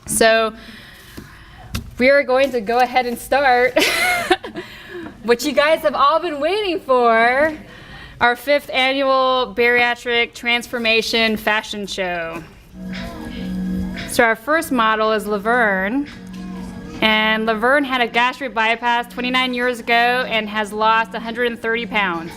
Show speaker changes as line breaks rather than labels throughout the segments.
So we are going to go ahead and start what you guys have all been waiting for, our 5th annual Bariatric Transformation Fashion Show. So our first model is Laverne, and Laverne had a gastric bypass 29 years ago and has lost 130 pounds.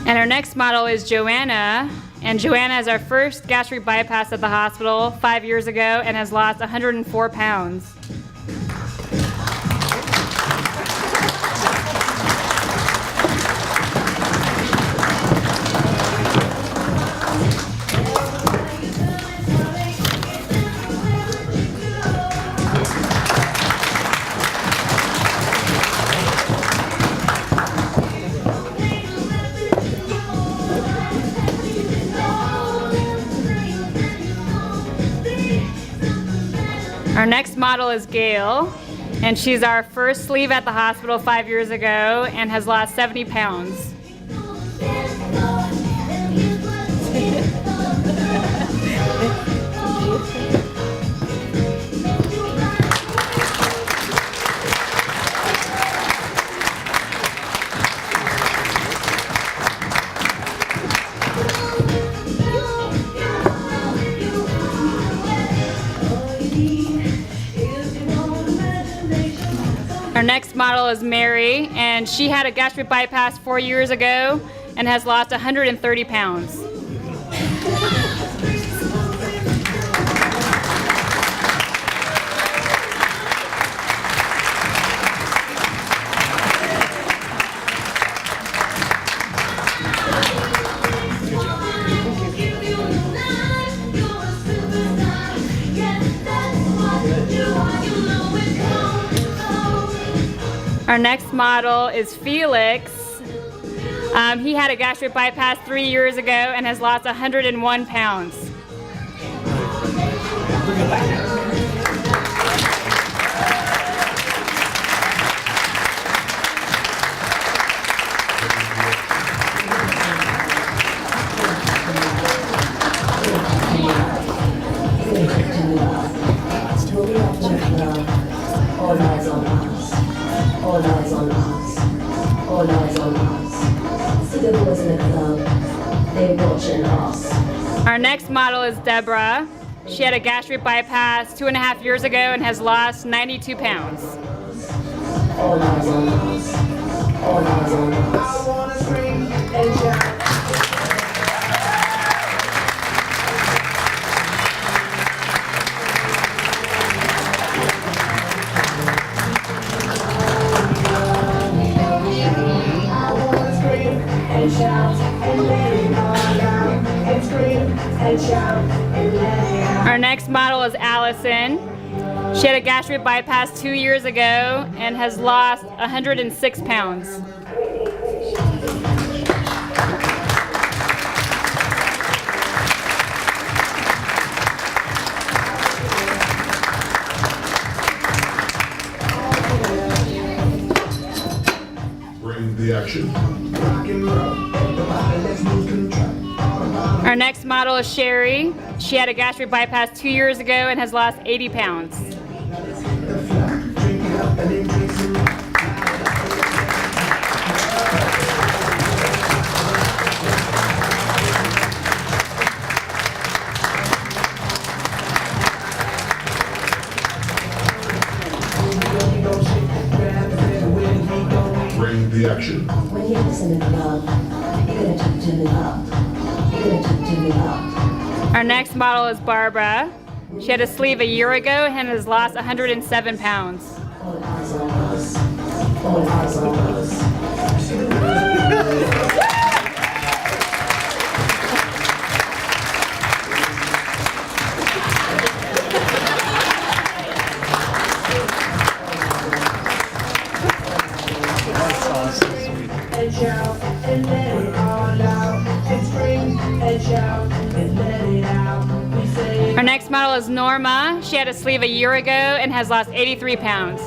And our next model is Joanna, and Joanna is our first gastric bypass at the hospital 5 years ago and has lost 104 pounds. Our next model is Gail, and she's our first sleeve at the hospital 5 years ago and has lost 70 pounds. Our next model is Mary, and she had a gastric bypass 4 years ago and has lost 130 pounds. Our next model is Felix. He had a gastric bypass 3 years ago and has lost 101 pounds.
All eyes on us. All eyes on us. See the boys in the club. They're watching us.
Our next model is Deborah. She had a gastric bypass 2.5 years ago and has lost 92 pounds.
All eyes on us. All eyes on us. I wanna scream and shout.
Our next model is Allison. She had a gastric bypass 2 years ago and has lost 106 pounds.
Bring the action.
Our next model is Sherry. She had a gastric bypass 2 years ago and has lost 80 pounds.
Bring the action.
When you listen in the club, you're gonna talk to me up. You're gonna talk to me up.
Our next model is Barbara. She had a sleeve a year ago and has lost 107 pounds.
All eyes on us. All eyes on us.
Our Our next model is Norma. She had a sleeve a year ago and has lost 83 pounds.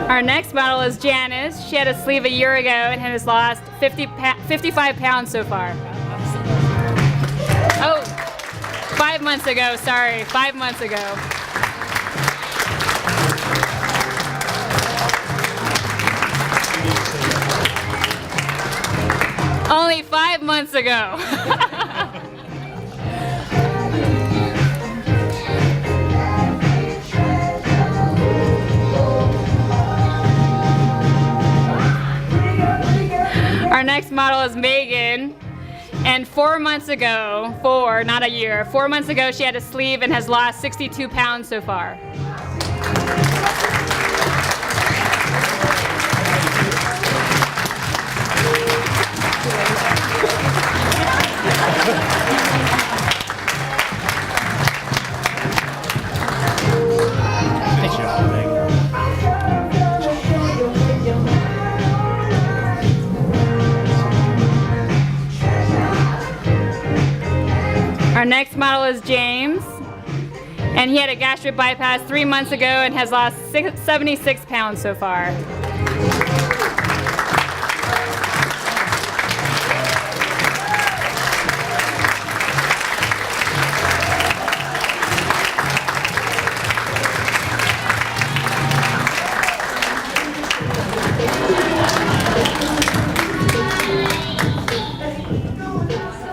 Our next model is Janice. She had a sleeve a year ago and has lost 55 pounds so far. Oh, 5 months ago, sorry, 5 months ago. Only 5 months ago. Our next model is Megan, and 4 months ago, not a year, 4 months ago she had a sleeve and has lost 62 pounds so far. Our next model is James, and he had a gastric bypass 3 months ago and has lost 76 pounds so far.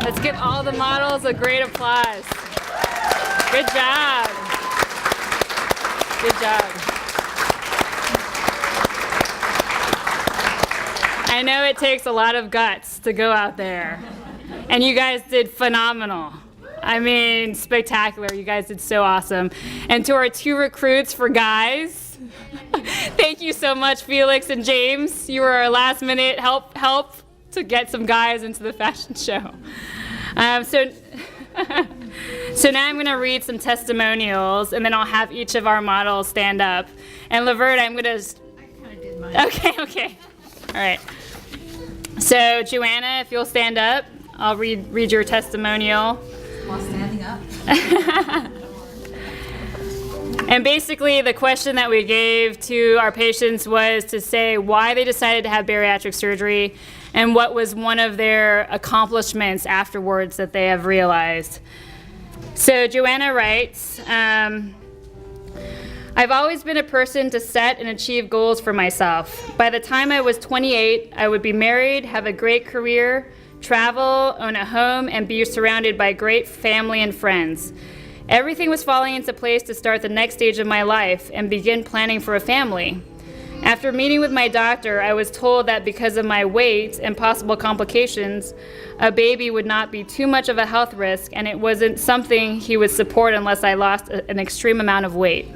Let's give all the models a great applause. Good job. Good job. I know it takes a lot of guts to go out there, and you guys did phenomenal. I mean, spectacular. You guys did so awesome. And to our 2 recruits for guys, thank you so much, Felix and James. You were our last minute help to get some guys into the fashion show. So now I'm going to read some testimonials, and then I'll have each of our models stand up. And Laverne, I'm going to... I kind of did mine. Okay. All right. So Joanna, if you'll stand up, I'll read your testimonial.
While standing up.
And basically the question that we gave to our patients was to say why they decided to have bariatric surgery and what was one of their accomplishments afterwards that they have realized. So Joanna writes, I've always been a person to set and achieve goals for myself. By the time I was 28, I would be married, have a great career, travel, own a home, and be surrounded by great family and friends. Everything was falling into place to start the next stage of my life and begin planning for a family. After meeting with my doctor, I was told that because of my weight and possible complications, a baby would not be too much of a health risk, and it wasn't something he would support unless I lost an extreme amount of weight.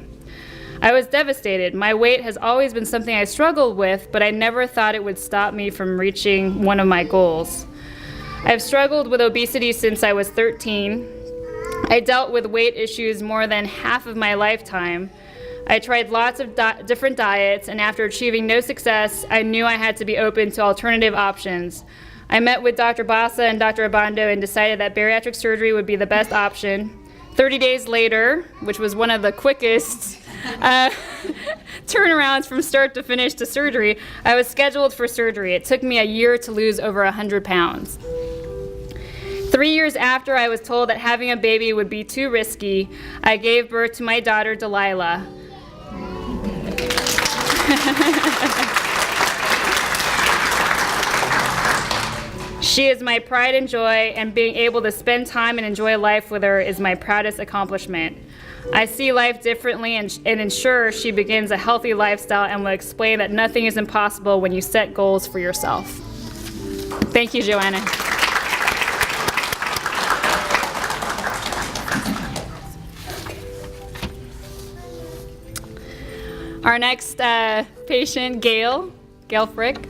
I was devastated. My weight has always been something I struggled with, but I never thought it would stop me from reaching one of my goals. I've struggled with obesity since I was 13. I dealt with weight issues more than half of my lifetime. I tried lots of different diets, and after achieving no success, I knew I had to be open to alternative options. I met with Dr. Bassa and Dr. Abando and decided that bariatric surgery would be the best option. 30 days later, which was one of the quickest turnarounds from start to finish to surgery, I was scheduled for surgery. It took me a year to lose over 100 pounds. 3 years after I was told that having a baby would be too risky, I gave birth to my daughter, Delilah. She is my pride and joy, and being able to spend time and enjoy life with her is my proudest accomplishment. I see life differently and ensure she begins a healthy lifestyle and will explain that nothing is impossible when you set goals for yourself. Thank you, Joanna. Our next patient, Gail Frick.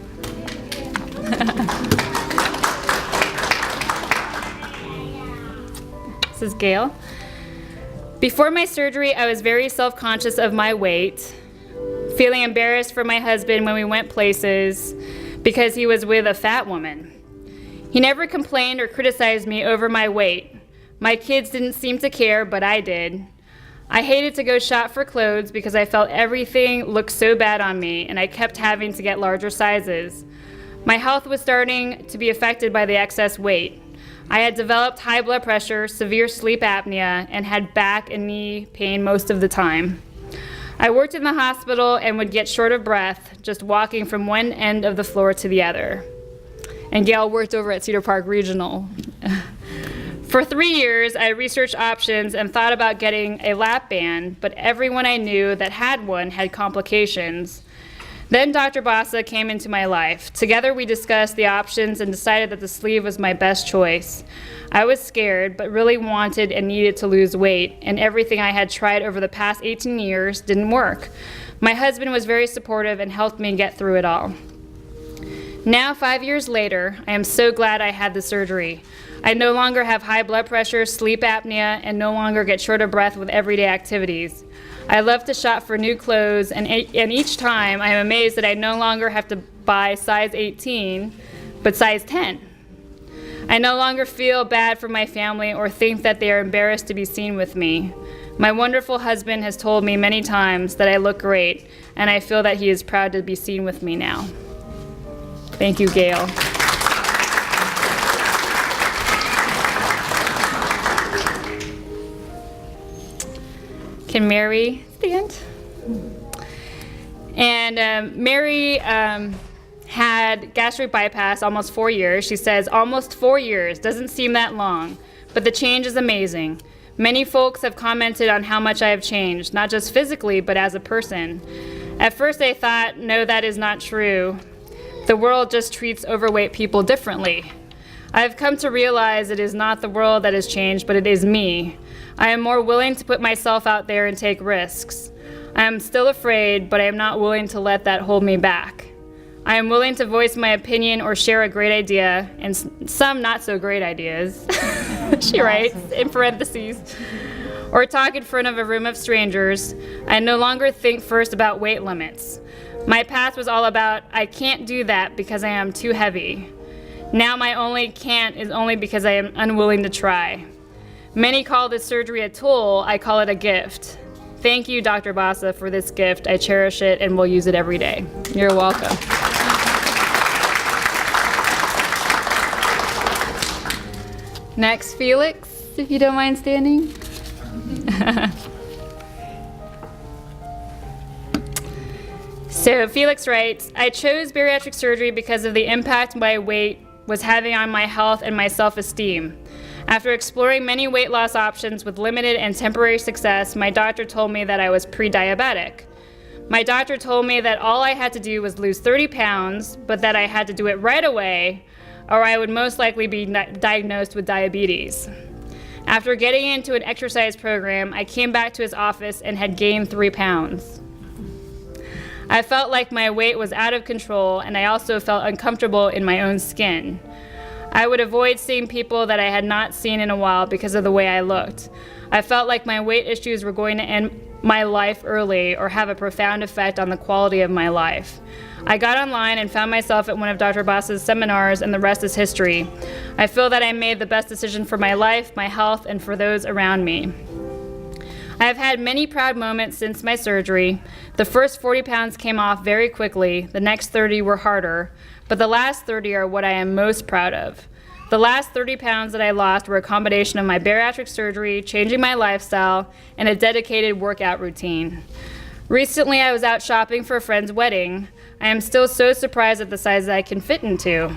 This is Gail. Before my surgery, I was very self-conscious of my weight, feeling embarrassed for my husband when we went places because he was with a fat woman. He never complained or criticized me over my weight. My kids didn't seem to care, but I did. I hated to go shop for clothes because I felt everything looked so bad on me, and I kept having to get larger sizes. My health was starting to be affected by the excess weight. I had developed high blood pressure, severe sleep apnea, and had back and knee pain most of the time. I worked in the hospital and would get short of breath just walking from one end of the floor to the other. And Gail worked over at Cedar Park Regional. For 3 years, I researched options and thought about getting a lap band, but everyone I knew that had one had complications. Then Dr. Bassa came into my life. Together we discussed the options and decided that the sleeve was my best choice. I was scared, but really wanted and needed to lose weight, and everything I had tried over the past 18 years didn't work. My husband was very supportive and helped me get through it all. Now, 5 years later, I am so glad I had the surgery. I no longer have high blood pressure, sleep apnea, and no longer get short of breath with everyday activities. I love to shop for new clothes, and each time I am amazed that I no longer have to buy size 18, but size 10. I no longer feel bad for my family or think that they are embarrassed to be seen with me. My wonderful husband has told me many times that I look great, and I feel that he is proud to be seen with me now. Thank you, Gail. Can Mary stand? And Mary had gastric bypass almost 4 years. She says, almost 4 years, doesn't seem that long, but the change is amazing. Many folks have commented on how much I have changed, not just physically, but as a person. At first I thought, no, that is not true. The world just treats overweight people differently. I have come to realize it is not the world that has changed, but it is me. I am more willing to put myself out there and take risks. I am still afraid, but I am not willing to let that hold me back. I am willing to voice my opinion or share a great idea, and some not so great ideas, she writes in parentheses, or talk in front of a room of strangers. I no longer think first about weight limits. My path was all about, I can't do that because I am too heavy. Now my only can't is only because I am unwilling to try. Many call this surgery a tool, I call it a gift. Thank you, Dr. Bassa, for this gift. I cherish it and will use it every day. You're welcome. Next, Felix, if you don't mind standing. So Felix writes, I chose bariatric surgery because of the impact my weight was having on my health and my self-esteem. After exploring many weight loss options with limited and temporary success, my doctor told me that I was pre-diabetic. My doctor told me that all I had to do was lose 30 pounds, but that I had to do it right away, or I would most likely be diagnosed with diabetes. After getting into an exercise program, I came back to his office and had gained 3 pounds. I felt like my weight was out of control, and I also felt uncomfortable in my own skin. I would avoid seeing people that I had not seen in a while because of the way I looked. I felt like my weight issues were going to end my life early or have a profound effect on the quality of my life. I got online and found myself at one of Dr. Bassa's seminars, and the rest is history. I feel that I made the best decision for my life, my health, and for those around me. I have had many proud moments since my surgery. The first 40 pounds came off very quickly. The next 30 were harder, but the last 30 are what I am most proud of. The last 30 pounds that I lost were a combination of my bariatric surgery, changing my lifestyle, and a dedicated workout routine. Recently, I was out shopping for a friend's wedding. I am still so surprised at the sizes I can fit into.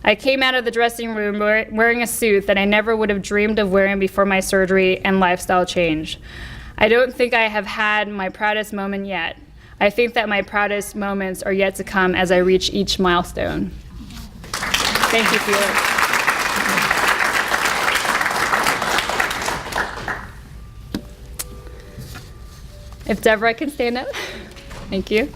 I came out of the dressing room wearing a suit that I never would have dreamed of wearing before my surgery and lifestyle change. I don't think I have had my proudest moment yet. I think that my proudest moments are yet to come as I reach each milestone. Thank you, Felix. If Deborah can stand up. Thank you.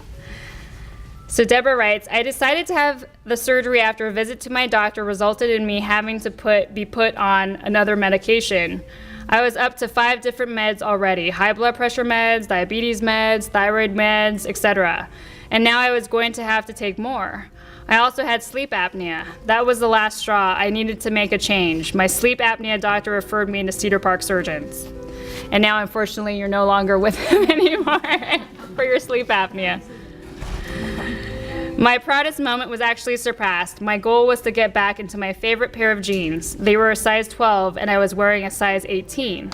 So Deborah writes, I decided to have the surgery after a visit to my doctor resulted in me having to be put on another medication. I was up to 5 different meds already, high blood pressure meds, diabetes meds, thyroid meds, etc. And now I was going to have to take more. I also had sleep apnea. That was the last straw. I needed to make a change. My sleep apnea doctor referred me into Cedar Park surgeons. And now, unfortunately, you're no longer with him anymore for your sleep apnea. My proudest moment was actually surpassed. My goal was to get back into my favorite pair of jeans. They were a size 12 and I was wearing a size 18.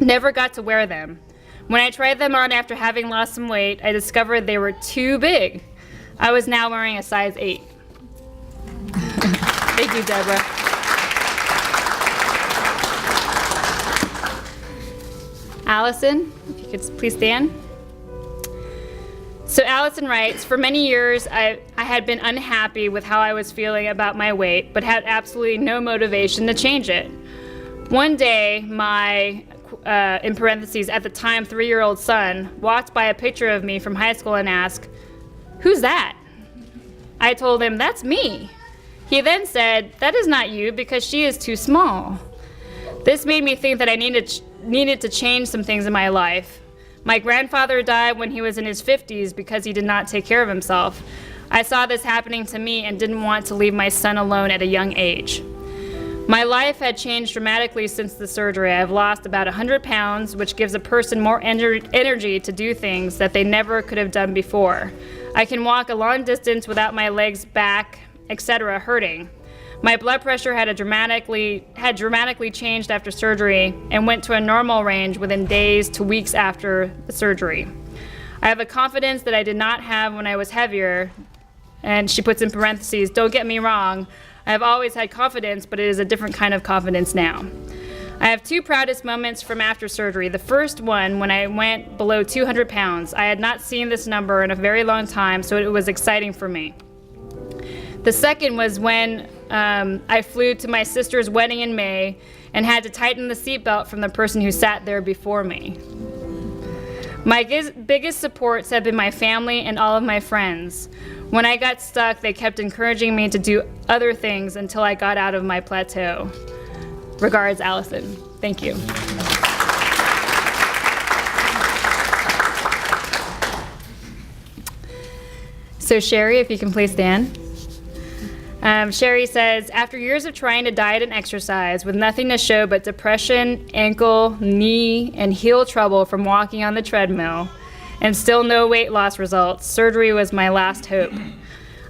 Never got to wear them. When I tried them on after having lost some weight, I discovered they were too big. I was now wearing a size 8. Thank you, Deborah. Allison, if you could please stand. So Allison writes, for many years I had been unhappy with how I was feeling about my weight, but had absolutely no motivation to change it. One day, my, in parentheses, at the time 3-year-old son, walked by a picture of me from high school and asked, who's that? I told him, that's me. He then said, that is not you because she is too small. This made me think that I needed to change some things in my life. My grandfather died when he was in his 50s because he did not take care of himself. I saw this happening to me and didn't want to leave my son alone at a young age. My life had changed dramatically since the surgery. I've lost about 100 pounds, which gives a person more energy to do things that they never could have done before. I can walk a long distance without my legs, back, etc. hurting. My blood pressure had dramatically changed after surgery and went to a normal range within days to weeks after the surgery. I have a confidence that I did not have when I was heavier, and she puts in parentheses, don't get me wrong, I have always had confidence, but it is a different kind of confidence now. I have 2 proudest moments from after surgery. The first one, when I went below 200 pounds. I had not seen this number in a very long time, so it was exciting for me. The second was when I flew to my sister's wedding in May and had to tighten the seatbelt from the person who sat there before me. My biggest supports have been my family and all of my friends. When I got stuck, they kept encouraging me to do other things until I got out of my plateau. Regards, Allison. Thank you. So Sherry, if you can please stand. Sherry says, after years of trying to diet and exercise with nothing to show but depression, ankle, knee, and heel trouble from walking on the treadmill, and still no weight loss results, surgery was my last hope.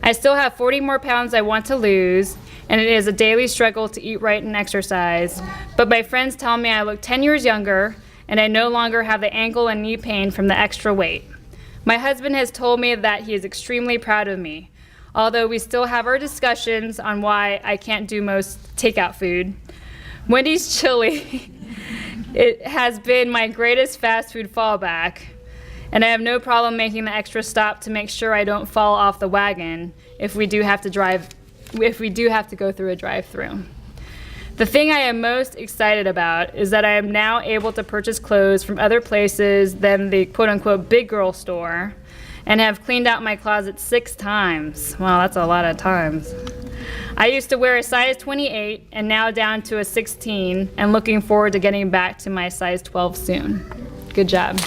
I still have 40 more pounds I want to lose, and it is a daily struggle to eat right and exercise. But my friends tell me I look 10 years younger, and I no longer have the ankle and knee pain from the extra weight. My husband has told me that he is extremely proud of me. Although we still have our discussions on why I can't do most takeout food. Wendy's chili, it has been my greatest fast food fallback, and I have no problem making the extra stop to make sure I don't fall off the wagon if we do have to go through a drive-through. The thing I am most excited about is that I am now able to purchase clothes from other places than the quote-unquote big girl store, and have cleaned out my closet 6 times. Wow, that's a lot of times. I used to wear a size 28 and now down to a 16 and looking forward to getting back to my size 12 soon. Good job.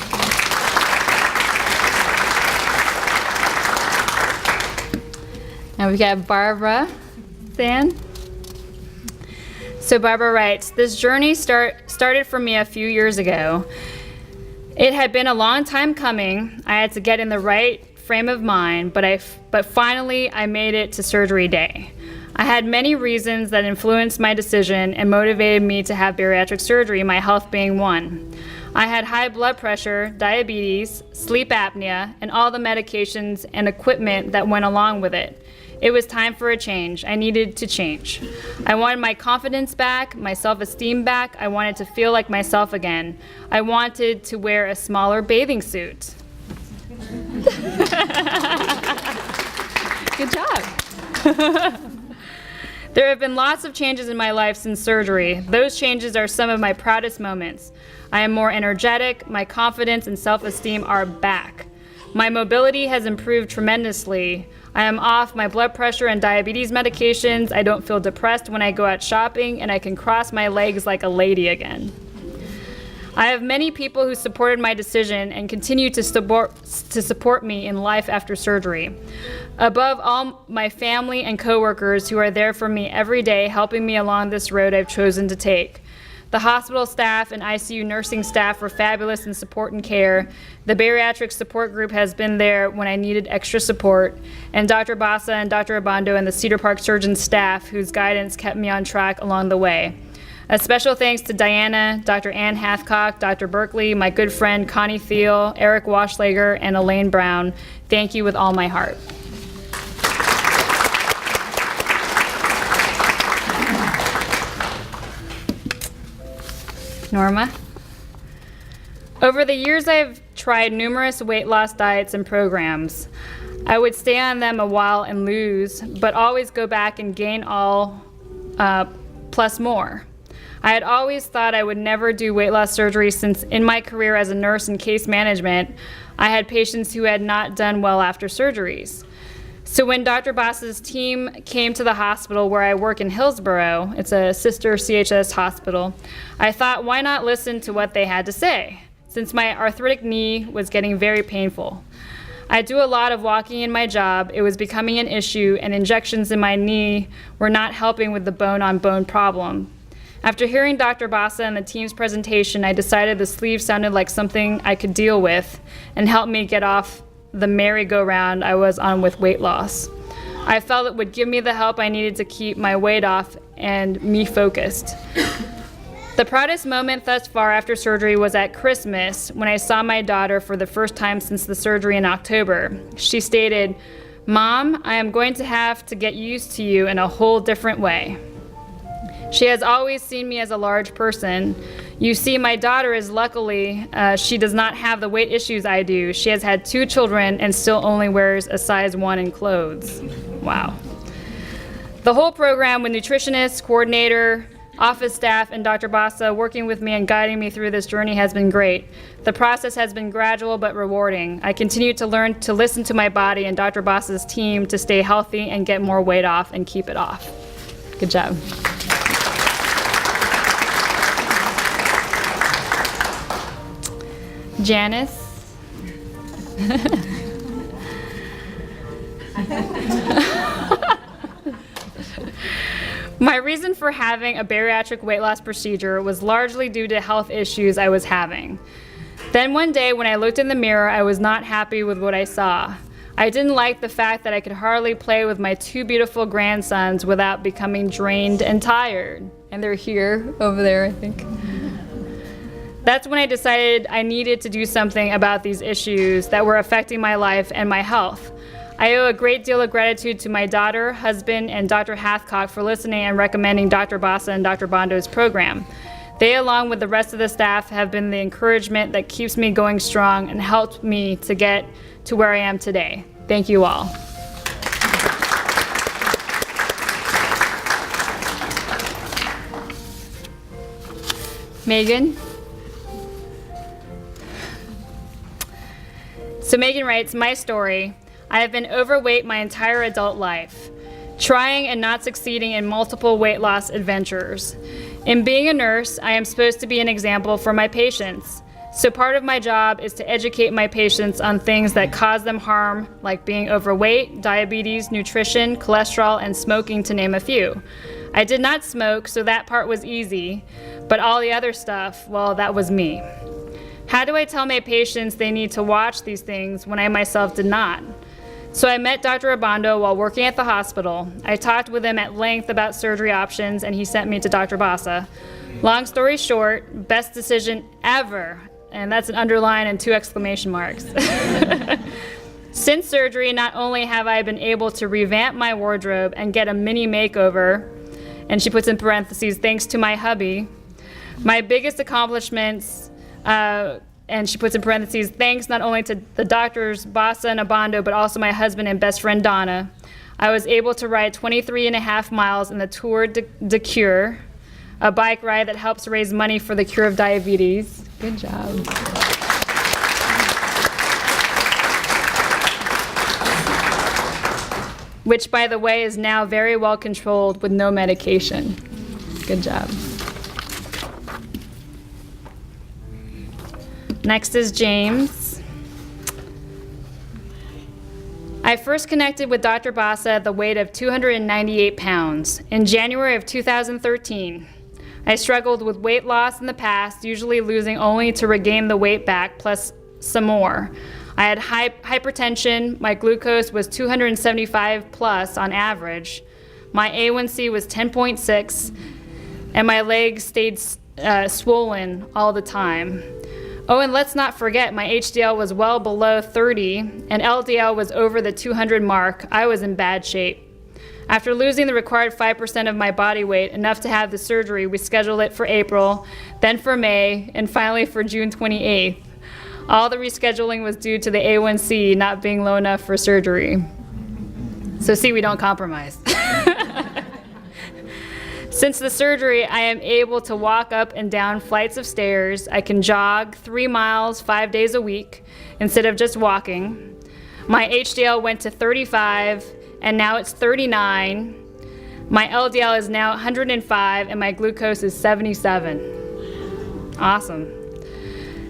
Now we got Barbara Sand. So Barbara writes, this journey started for me a few years ago. It had been a long time coming. I had to get in the right frame of mind, but finally I made it to surgery day. I had many reasons that influenced my decision and motivated me to have bariatric surgery, my health being one. I had high blood pressure, diabetes, sleep apnea, and all the medications and equipment that went along with it. It was time for a change. I needed to change. I wanted my confidence back, my self-esteem back. I wanted to feel like myself again. I wanted to wear a smaller bathing suit. Good job. There have been lots of changes in my life since surgery. Those changes are some of my proudest moments. I am more energetic. My confidence and self-esteem are back. My mobility has improved tremendously. I am off my blood pressure and diabetes medications. I don't feel depressed when I go out shopping, and I can cross my legs like a lady again. I have many people who supported my decision and continue to support me in life after surgery. Above all, my family and coworkers who are there for me every day, helping me along this road I've chosen to take. The hospital staff and ICU nursing staff were fabulous in support and care. The bariatric support group has been there when I needed extra support. And Dr. Bassa and Dr. Abando and the Cedar Park surgeon staff, whose guidance kept me on track along the way. A special thanks to Diana, Dr. Ann Hathcock, Dr. Berkeley, my good friend Connie Thiel, Eric Washlager, and Elaine Brown. Thank you with all my heart. Norma? Over the years, I've tried numerous weight loss diets and programs. I would stay on them a while and lose, but always go back and gain all plus more. I had always thought I would never do weight loss surgery since in my career as a nurse in case management, I had patients who had not done well after surgeries. So when Dr. Bassa's team came to the hospital where I work in Hillsborough, it's a sister CHS hospital, I thought, why not listen to what they had to say, since my arthritic knee was getting very painful. I do a lot of walking in my job. It was becoming an issue, and injections in my knee were not helping with the bone-on-bone problem. After hearing Dr. Bassa and the team's presentation, I decided the sleeve sounded like something I could deal with and help me get off the merry-go-round I was on with weight loss. I felt it would give me the help I needed to keep my weight off and me focused. The proudest moment thus far after surgery was at Christmas when I saw my daughter for the first time since the surgery in October. She stated, "Mom, I am going to have to get used to you in a whole different way." She has always seen me as a large person. You see, my daughter is luckily, she does not have the weight issues I do. She has had 2 children and still only wears a size 1 in clothes. Wow. The whole program with nutritionists, coordinator, office staff, and Dr. Bassa working with me and guiding me through this journey has been great. The process has been gradual but rewarding. I continue to learn to listen to my body and Dr. Bassa's team to stay healthy and get more weight off and keep it off. Good job. Janice. My reason for having a bariatric weight loss procedure was largely due to health issues I was having. Then one day when I looked in the mirror, I was not happy with what I saw. I didn't like the fact that I could hardly play with my 2 beautiful grandsons without becoming drained and tired. And they're here, over there, I think. That's when I decided I needed to do something about these issues that were affecting my life and my health. I owe a great deal of gratitude to my daughter, husband, and Dr. Hathcock for listening and recommending Dr. Bassa and Dr. Bondo's program. They, along with the rest of the staff, have been the encouragement that keeps me going strong and helped me to get to where I am today. Thank you all. Megan? So Megan writes, my story. I have been overweight my entire adult life, trying and not succeeding in multiple weight loss adventures. In being a nurse, I am supposed to be an example for my patients. So part of my job is to educate my patients on things that cause them harm, like being overweight, diabetes, nutrition, cholesterol, and smoking, to name a few. I did not smoke, so that part was easy, but all the other stuff, well, that was me. How do I tell my patients they need to watch these things when I myself did not? So I met Dr. Abando while working at the hospital. I talked with him at length about surgery options, and he sent me to Dr. Bassa. Long story short, best decision ever, and that's an underline and 2 exclamation marks. Since surgery, not only have I been able to revamp my wardrobe and get a mini makeover, and she puts in parentheses, thanks to my hubby, my biggest accomplishments, and she puts in parentheses, thanks not only to the doctors Bassa and Abando, but also my husband and best friend Donna, I was able to ride 23.5 miles in the Tour de Cure, a bike ride that helps raise money for the cure of diabetes. Good job. which, by the way, is now very well controlled with no medication. Good job. Next is James. I first connected with Dr. Bassa at the weight of 298 pounds in January of 2013. I struggled with weight loss in the past, usually losing only to regain the weight back plus some more. I had hypertension, my glucose was 275 plus on average, my A1C was 10.6, and my legs stayed swollen all the time. Oh, and let's not forget, my HDL was well below 30, and LDL was over the 200 mark. I was in bad shape. After losing the required 5% of my body weight, enough to have the surgery, we scheduled it for April, then for May, and finally for June 28th. All the rescheduling was due to the A1C not being low enough for surgery. So see, we don't compromise. Since the surgery, I am able to walk up and down flights of stairs. I can jog 3 miles 5 days a week instead of just walking. My HDL went to 35, and now it's 39. My LDL is now 105, and my glucose is 77. Awesome.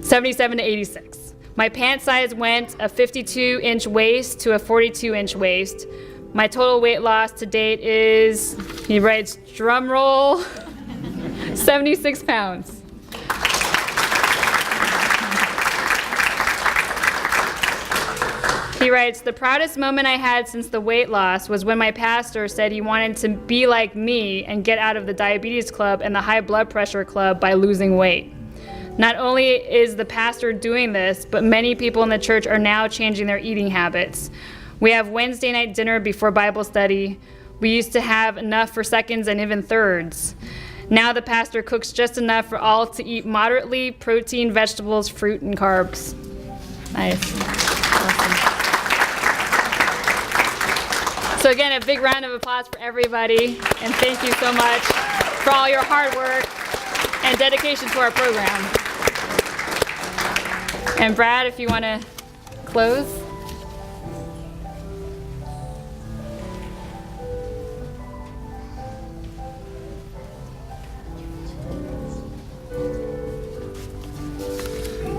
77 to 86. My pant size went a 52-inch waist to a 42-inch waist. My total weight loss to date is, he writes, drum roll, 76 pounds. He writes, the proudest moment I had since the weight loss was when my pastor said he wanted to be like me and get out of the diabetes club and the high blood pressure club by losing weight. Not only is the pastor doing this, but many people in the church are now changing their eating habits. We have Wednesday night dinner before Bible study. We used to have enough for seconds and even thirds. Now the pastor cooks just enough for all to eat moderately protein, vegetables, fruit, and carbs. Nice. Awesome. So again, a big round of applause for everybody, and thank you so much for all your hard work and dedication to our program. And Brad, if you want to close.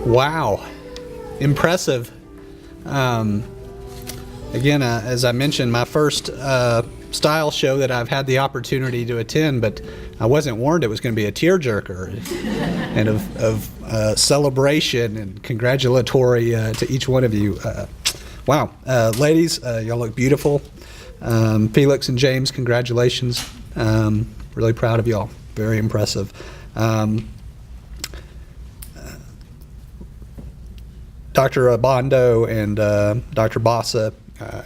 Wow, impressive. Again, as I mentioned, my first style show that I've had the opportunity to attend, but I wasn't warned it was going to be a tearjerker and of celebration and congratulatory to each one of you. Wow, ladies, y'all look beautiful. Felix and James, congratulations. Really proud of y'all. Very impressive. Dr. Bondo and Dr. Bassa,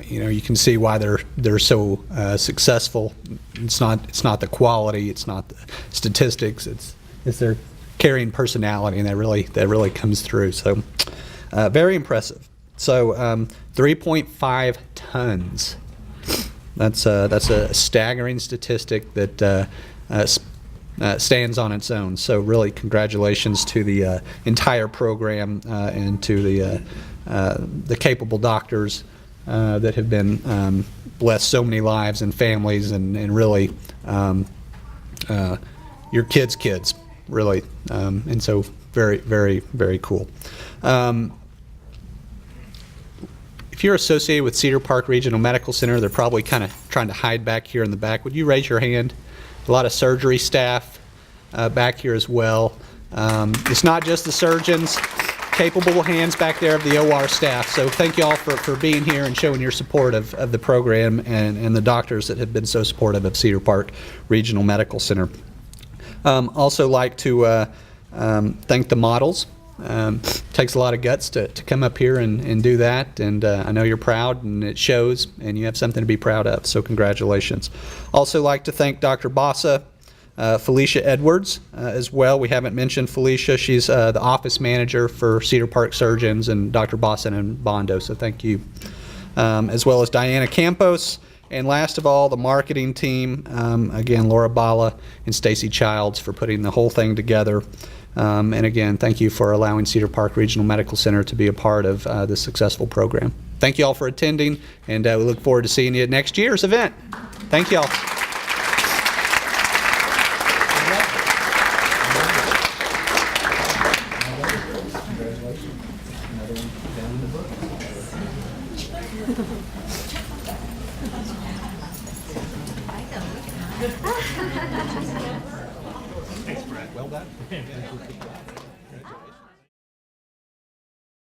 you can see why they're so successful. It's not the quality, it's not the statistics, it's their carrying personality, and that really comes through. So very impressive. So 3.5 tons. That's a staggering statistic that stands on its own. So really congratulations to the entire program and to the capable doctors that have been blessed so many lives and families, and really your kids really, and so very, very, very cool. If you're associated with Cedar Park Regional Medical Center, they're probably kind of trying to hide back here in the back. Would you raise your hand? A lot of surgery staff back here as well. It's not just the surgeons, capable hands back there of the OR staff. So thank you all for being here and showing your support of the program and the doctors that have been so supportive of Cedar Park Regional Medical Center. Also like to thank the models. Takes a lot of guts to come up here and do that, and I know you're proud, and it shows, and you have something to be proud of, so congratulations. Also like to thank Dr. Bassa, Felicia Edwards as well. We haven't mentioned Felicia. She's the office manager for Cedar Park Surgeons, and Dr. Bassa and Bondo, so thank you. As well as Diana Campos, and last of all, the marketing team, again, Laura Bala and Stacy Childs for putting the whole thing together. And again, thank you for allowing Cedar Park Regional Medical Center to be a part of this successful program. thank you all for attending, and we look forward to seeing you at next year's event. Thank you all. Thanks, Brad. Well done.